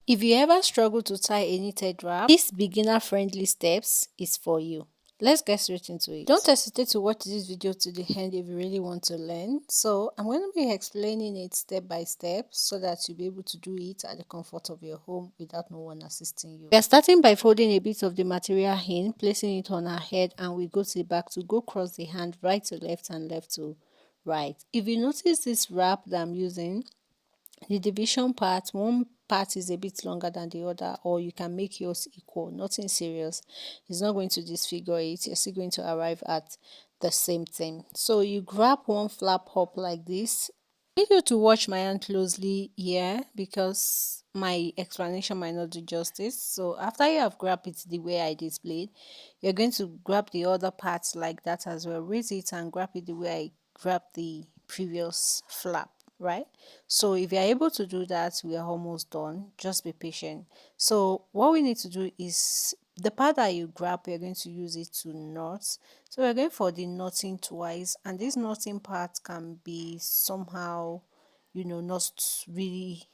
If you ever struggle to tie a knitted wrap, this beginner-friendly steps is for you. Let's get straight into it. Don't hesitate to watch this video to the end if you really want to learn. So I'm going to be explaining it step by step so that you'll be able to do it at the comfort of your home without no one assisting you. We are starting by folding a bit of the material in, placing it on our head, and we go to the back to go cross the hand right to left and left to right. If you notice this wrap that I'm using, the division part, one part is a bit longer than the other, or you can make yours equal. Nothing serious. It's not going to disfigure it. You're still going to arrive at the same thing. So you grab one flap up like this. I need you to watch my hand closely here because my explanation might not do justice. So after you have grabbed it the way I displayed, you're going to grab the other parts like that as well. Raise it and grab it the way I grabbed the previous flap, right? So if you're able to do that, we are almost done. Just be patient. So what we need to do is the part that you grab, we're going to use it to knot. So we're going for the knotting twice, and this knotting part can be somehow, not really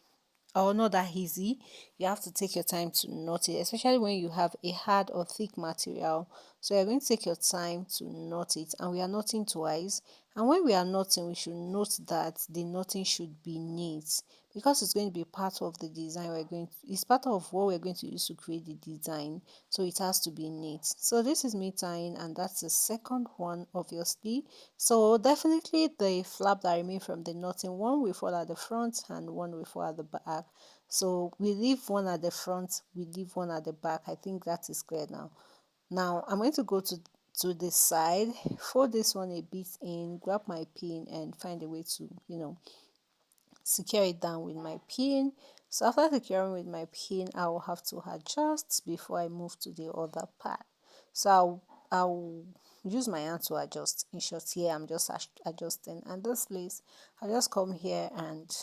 or not that easy. You have to take your time to knot it, especially when you have a hard or thick material. So you're going to take your time to knot it, and we are knotting twice. And when we are knotting, we should note that the knotting should be neat because it's going to be part of the design it's part of what we're going to use to create the design, so it has to be neat. So this is me tying, and that's the second one, obviously. So definitely the flap that remain from the knotting, one will fall at the front and one will fall at the back. So we leave one at the front, we leave one at the back. I think that is clear now. Now I'm going to go to this side, fold this one a bit in, grab my pin and find a way to, secure it down with my pin. So after securing with my pin, I will have to adjust before I move to the other part. So I'll use my hand to adjust. In short, here I'm just adjusting, and this place I just come here and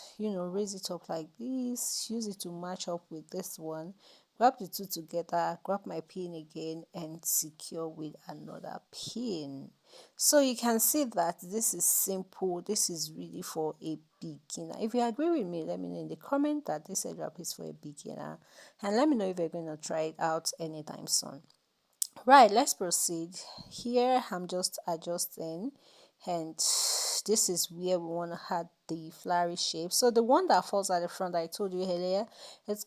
raise it up like this, use it to match up with this one, grab the two together, grab my pin again and secure with another pin. So you can see that this is simple. This is really for a beginner. If you agree with me, let me know in the comment that this headwrap is for a beginner, and let me know if you're going to try it out anytime soon. Right, let's proceed. Here I'm just adjusting, and this is where we want to add the flowery shape. So the one that falls at the front, I told you earlier, it's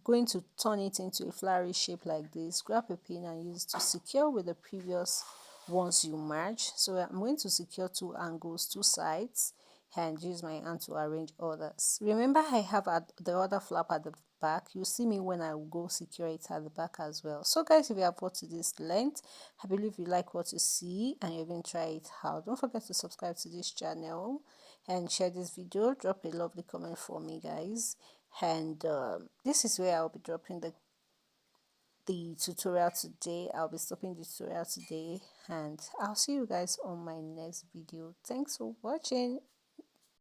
going to turn it into a flowery shape like this. Grab a pin and use it to secure with the previous ones you merge. So I'm going to secure two angles, two sides, and use my hand to arrange others. Remember, I have the other flap at the back. You see me when I go secure it at the back as well. So guys, if you have watched to this length, I believe you like what you see and you're going to try it out. Don't forget to subscribe to this channel and share this video. Drop a lovely comment for me, guys. And this is where I'll be dropping the tutorial today. I'll be stopping the tutorial today, and I'll see you guys on my next video. Thanks for watching.